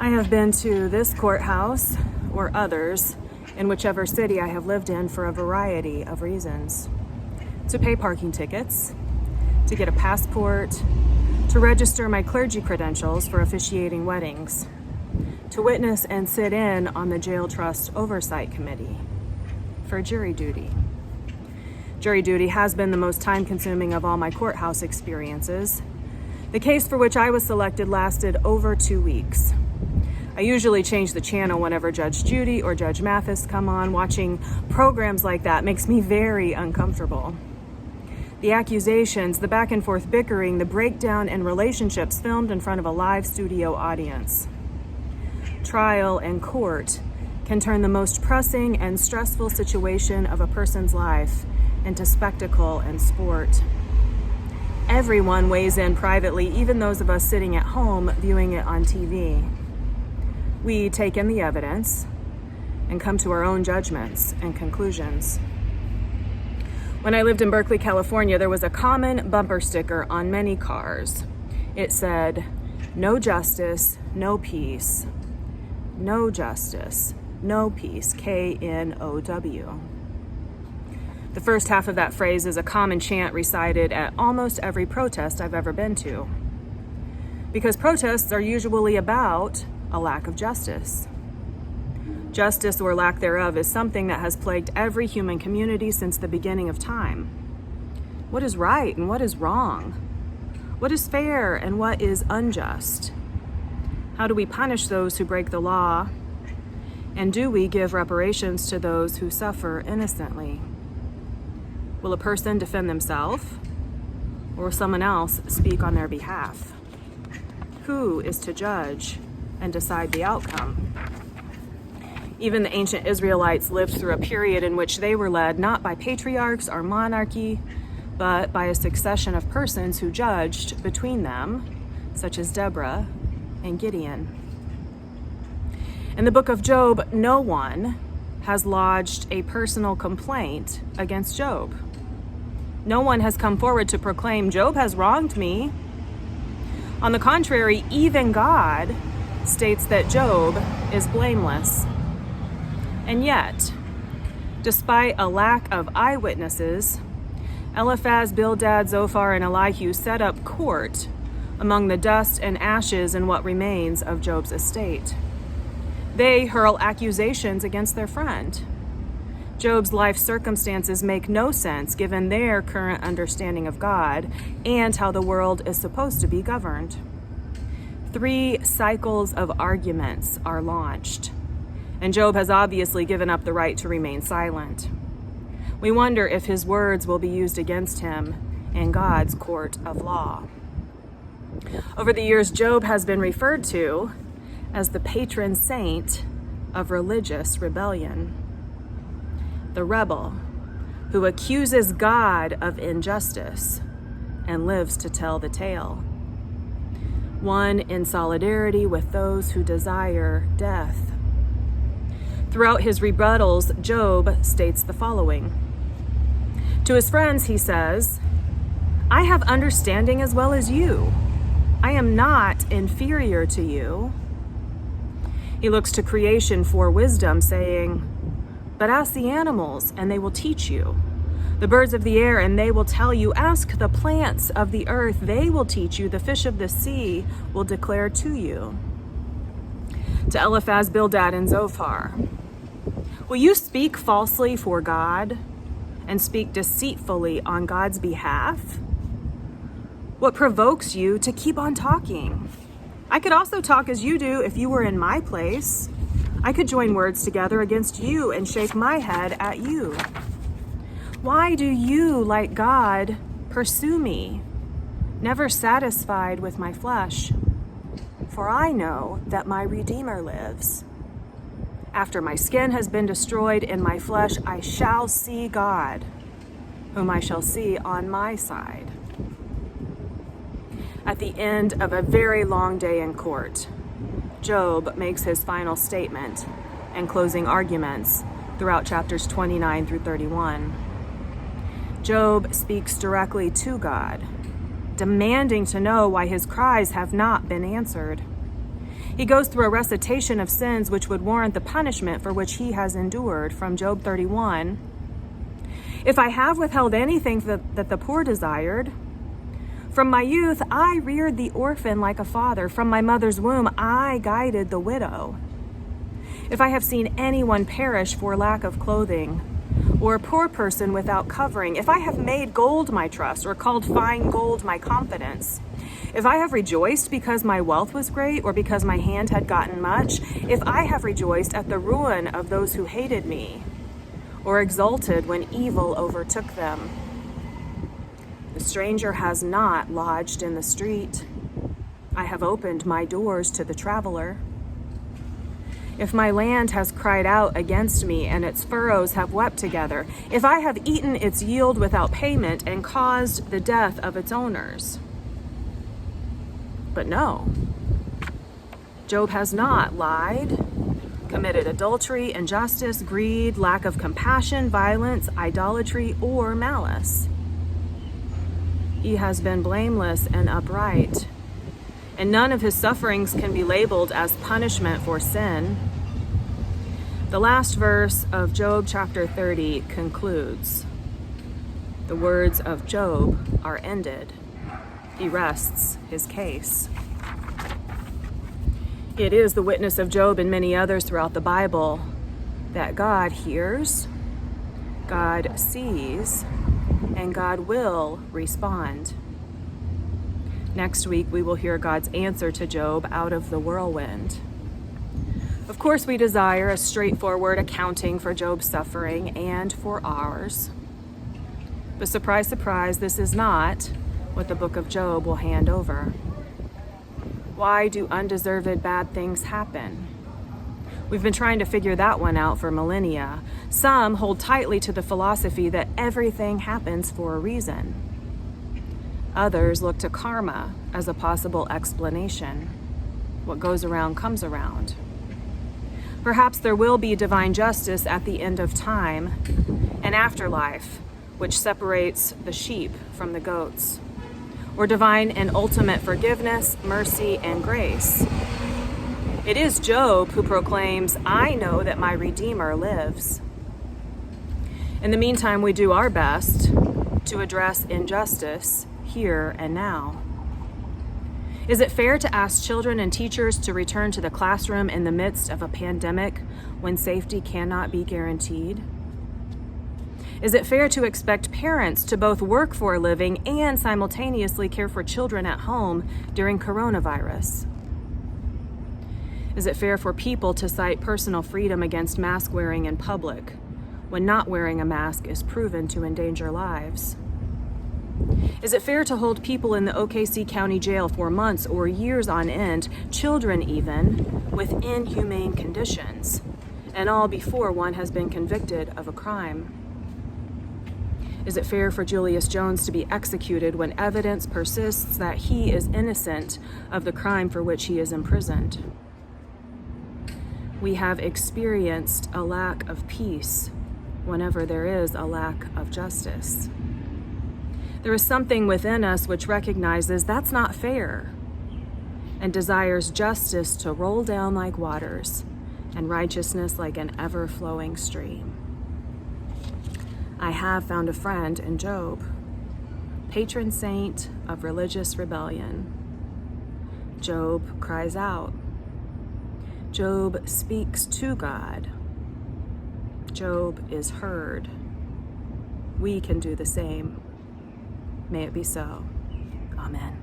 I have been to this courthouse or others in whichever city I have lived in for a variety of reasons. To pay parking tickets, to get a passport, to register my clergy credentials for officiating weddings, to witness and sit in on the jail trust oversight committee, for jury duty. Jury duty has been the most time-consuming of all my courthouse experiences. The case for which I was selected lasted over 2 weeks. I usually change the channel whenever Judge Judy or Judge Mathis come on. Watching programs like that makes me very uncomfortable. The accusations, the back and forth bickering, the breakdown in relationships filmed in front of a live studio audience. Trial and court can turn the most pressing and stressful situation of a person's life into spectacle and sport. Everyone weighs in privately, even those of us sitting at home viewing it on TV. We take in the evidence and come to our own judgments and conclusions. When I lived in Berkeley, California, there was a common bumper sticker on many cars. It said, "No justice, no peace. No justice, no peace, KNOW. The first half of that phrase is a common chant recited at almost every protest I've ever been to. Because protests are usually about a lack of justice. Justice or lack thereof is something that has plagued every human community since the beginning of time. What is right and what is wrong? What is fair and what is unjust? How do we punish those who break the law? And do we give reparations to those who suffer innocently? Will a person defend themselves, or will someone else speak on their behalf? Who is to judge and decide the outcome? Even the ancient Israelites lived through a period in which they were led not by patriarchs or monarchy, but by a succession of persons who judged between them, such as Deborah and Gideon. In the book of Job, no one has lodged a personal complaint against Job. No one has come forward to proclaim, "Job has wronged me." On the contrary, even God states that Job is blameless. And yet, despite a lack of eyewitnesses, Eliphaz, Bildad, Zophar, and Elihu set up court among the dust and ashes in what remains of Job's estate. They hurl accusations against their friend. Job's life circumstances make no sense given their current understanding of God and how the world is supposed to be governed. 3 cycles of arguments are launched, and Job has obviously given up the right to remain silent. We wonder if his words will be used against him in God's court of law. Over the years, Job has been referred to as the patron saint of religious rebellion. The rebel who accuses God of injustice and lives to tell the tale. One in solidarity with those who desire death. Throughout his rebuttals, Job states the following. To his friends, he says, "I have understanding as well as you. I am not inferior to you." He looks to creation for wisdom, saying, "But ask the animals, and they will teach you. The birds of the air, and they will tell you. Ask the plants of the earth, they will teach you. The fish of the sea will declare to you." To Eliphaz, Bildad, and Zophar, will you speak falsely for God and speak deceitfully on God's behalf? What provokes you to keep on talking? I could also talk as you do if you were in my place. I could join words together against you and shake my head at you. Why do you, like God, pursue me, never satisfied with my flesh? For I know that my Redeemer lives. After my skin has been destroyed in my flesh, I shall see God, whom I shall see on my side. At the end of a very long day in court, Job makes his final statement and closing arguments throughout chapters 29 through 31. Job speaks directly to God, demanding to know why his cries have not been answered. He goes through a recitation of sins which would warrant the punishment for which he has endured from Job 31. If I have withheld anything that the poor desired, from my youth I reared the orphan like a father. From my mother's womb I guided the widow. If I have seen anyone perish for lack of clothing, or a poor person without covering, if I have made gold my trust, or called fine gold my confidence, if I have rejoiced because my wealth was great, or because my hand had gotten much, if I have rejoiced at the ruin of those who hated me, or exulted when evil overtook them. The stranger has not lodged in the street. I have opened my doors to the traveler. If my land has cried out against me and its furrows have wept together, if I have eaten its yield without payment and caused the death of its owners. But no, Job has not lied, committed adultery, injustice, greed, lack of compassion, violence, idolatry, or malice. He has been blameless and upright, and none of his sufferings can be labeled as punishment for sin. The last verse of Job chapter 30 concludes. The words of Job are ended. He rests his case. It is the witness of Job and many others throughout the Bible that God hears, God sees, and God will respond. Next week, we will hear God's answer to Job out of the whirlwind. Of course, we desire a straightforward accounting for Job's suffering and for ours. But surprise, surprise, this is not what the book of Job will hand over. Why do undeserved bad things happen? We've been trying to figure that one out for millennia. Some hold tightly to the philosophy that everything happens for a reason. Others look to karma as a possible explanation. What goes around comes around. Perhaps there will be divine justice at the end of time, an afterlife which separates the sheep from the goats, or divine and ultimate forgiveness, mercy, and grace. It is Job who proclaims, "I know that my Redeemer lives." In the meantime, we do our best to address injustice here and now. Is it fair to ask children and teachers to return to the classroom in the midst of a pandemic when safety cannot be guaranteed? Is it fair to expect parents to both work for a living and simultaneously care for children at home during coronavirus? Is it fair for people to cite personal freedom against mask wearing in public when not wearing a mask is proven to endanger lives? Is it fair to hold people in the OKC County Jail for months or years on end, children even, with inhumane conditions, and all before one has been convicted of a crime? Is it fair for Julius Jones to be executed when evidence persists that he is innocent of the crime for which he is imprisoned? We have experienced a lack of peace whenever there is a lack of justice. There is something within us which recognizes that's not fair and desires justice to roll down like waters and righteousness like an ever-flowing stream. I have found a friend in Job, patron saint of religious rebellion. Job cries out. Job speaks to God. Job is heard. We can do the same. May it be so. Amen.